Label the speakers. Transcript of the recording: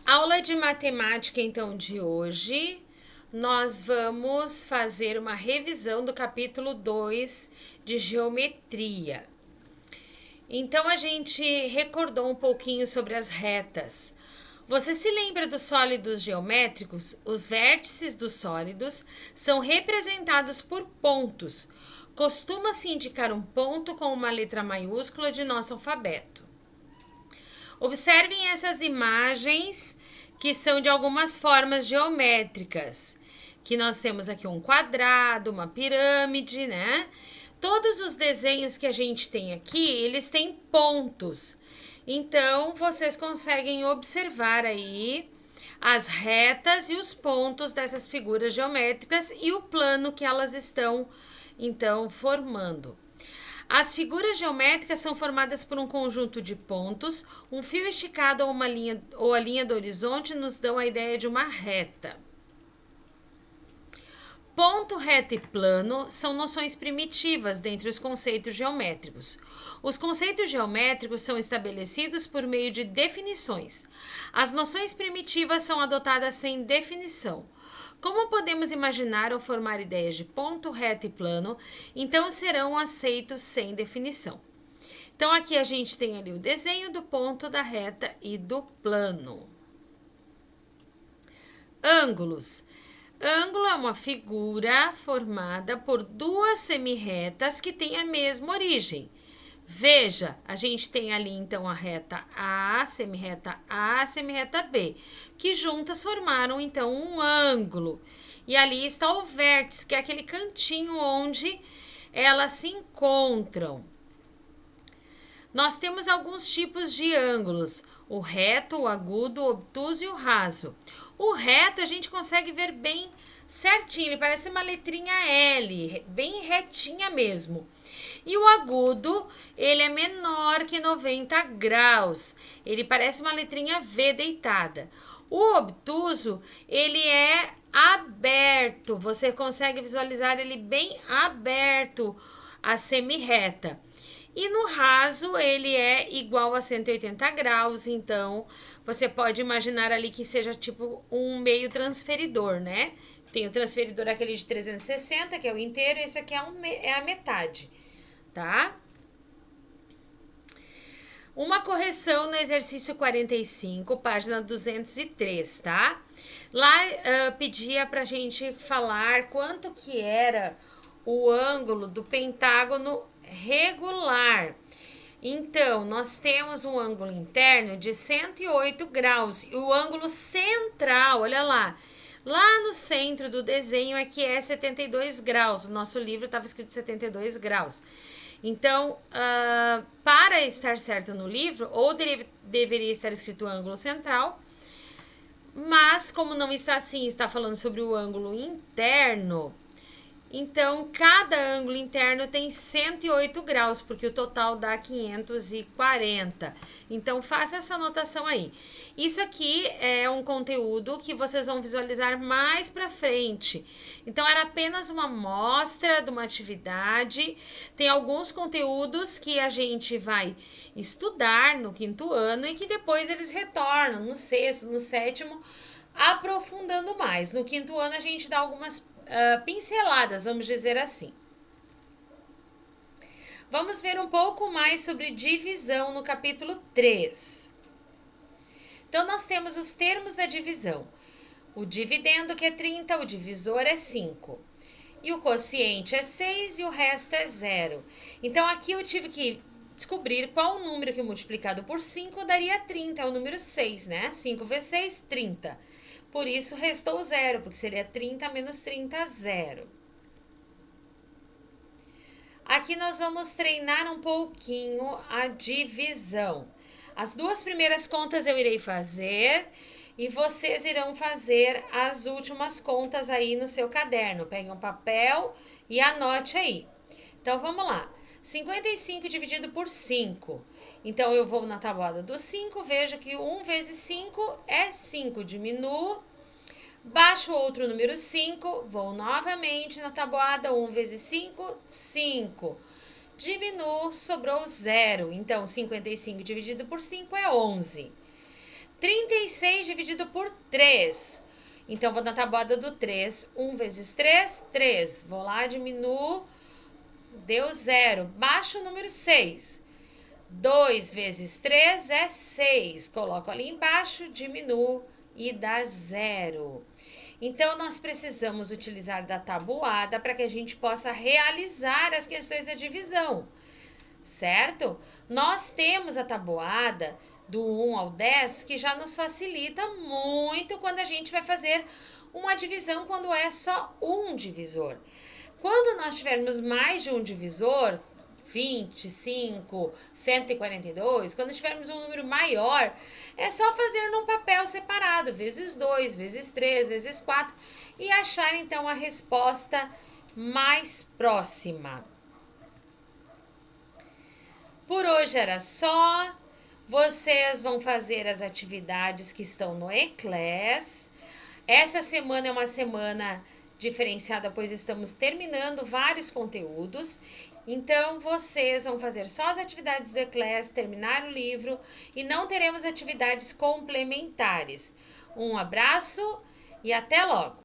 Speaker 1: Aula de matemática, então, de hoje, nós vamos fazer uma revisão do capítulo 2 de geometria. Então, a gente recordou um pouquinho sobre as retas. Você se lembra dos sólidos geométricos? Os vértices dos sólidos são representados por pontos. Costuma-se indicar um ponto com uma letra maiúscula de nosso alfabeto. Observem essas imagens que são de algumas formas geométricas. Que nós temos aqui um quadrado, uma pirâmide, né? Todos os desenhos que a gente tem aqui, eles têm pontos. Então, vocês conseguem observar aí as retas e os pontos dessas figuras geométricas e o plano que elas estão, então, formando. As figuras geométricas são formadas por um conjunto de pontos, um fio esticado ou a linha do horizonte nos dão a ideia de uma reta. Ponto, reta e plano são noções primitivas dentre os conceitos geométricos. Os conceitos geométricos são estabelecidos por meio de definições. As noções primitivas são adotadas sem definição. Como podemos imaginar ou formar ideias de ponto, reta e plano, então serão aceitos sem definição. Então, aqui a gente tem ali o desenho do ponto, da reta e do plano. Ângulos. Ângulo é uma figura formada por duas semirretas que têm a mesma origem. Veja, a gente tem ali então a reta A, semirreta B, que juntas formaram então um ângulo. E ali está o vértice, que é aquele cantinho onde elas se encontram. Nós temos alguns tipos de ângulos: o reto, o agudo, o obtuso e o raso. O reto a gente consegue ver bem certinho, ele parece uma letrinha L, bem retinha mesmo. E o agudo, ele é menor que 90 graus, ele parece uma letrinha V deitada. O obtuso, ele é aberto, você consegue visualizar ele bem aberto, a semirreta. E no raso, ele é igual a 180 graus, então você pode imaginar ali que seja tipo um meio transferidor, né? Tem o transferidor aquele de 360, que é o inteiro, e esse aqui é a metade, tá? Uma correção no exercício 45, página 203, tá? Lá pedia pra gente falar quanto que era o ângulo do pentágono regular. Então, nós temos um ângulo interno de 108 graus e o ângulo central, olha lá no centro do desenho aqui é 72 graus. O nosso livro estava escrito 72 graus. Então, para estar certo no livro, ou deveria estar escrito ângulo central, mas como não está assim, está falando sobre o ângulo interno. Então, cada ângulo interno tem 108 graus, porque o total dá 540. Então, faça essa anotação aí. Isso aqui é um conteúdo que vocês vão visualizar mais pra frente. Então, era apenas uma amostra de uma atividade. Tem alguns conteúdos que a gente vai estudar no quinto ano e que depois eles retornam no sexto, no sétimo, aprofundando mais. No quinto ano, a gente dá algumas pinceladas, vamos dizer assim. Vamos ver um pouco mais sobre divisão no capítulo 3. Então, nós temos os termos da divisão. O dividendo, que é 30, o divisor é 5. E o quociente é 6 e o resto é 0. Então, aqui eu tive que descobrir qual o número que multiplicado por 5 daria 30, é o número 6, né? 5 vezes 6, 30. Por isso, restou 0, porque seria 30 menos 30, 0. Aqui nós vamos treinar um pouquinho a divisão. As duas primeiras contas eu irei fazer e vocês irão fazer as últimas contas aí no seu caderno. Pegue um papel e anote aí. Então, vamos lá. 55 dividido por 5. Então, eu vou na tabuada do 5, vejo que 1 vezes 5 é 5. Diminuo, baixo outro número 5, vou novamente na tabuada, 1 vezes 5, 5. Diminuo, sobrou 0. Então, 55 dividido por 5 é 11. 36 dividido por 3. Então, vou na tabuada do 3. 1 vezes 3, 3. Vou lá, diminuo. Deu 0. Baixo o número 6. 2 vezes 3 é 6. Coloco ali embaixo, diminuo e dá 0. Então, nós precisamos utilizar da tabuada para que a gente possa realizar as questões da divisão, certo? Nós temos a tabuada do 1 ao 10 que já nos facilita muito quando a gente vai fazer uma divisão quando é só um divisor. Quando nós tivermos mais de um divisor, 25, 142, quando tivermos um número maior, é só fazer num papel separado, vezes 2, vezes 3, vezes 4, e achar então a resposta mais próxima. Por hoje era só. Vocês vão fazer as atividades que estão no E-Class. Essa semana é uma semana diferenciada, pois estamos terminando vários conteúdos. Então, vocês vão fazer só as atividades do E-Class, terminar o livro e não teremos atividades complementares. Um abraço e até logo!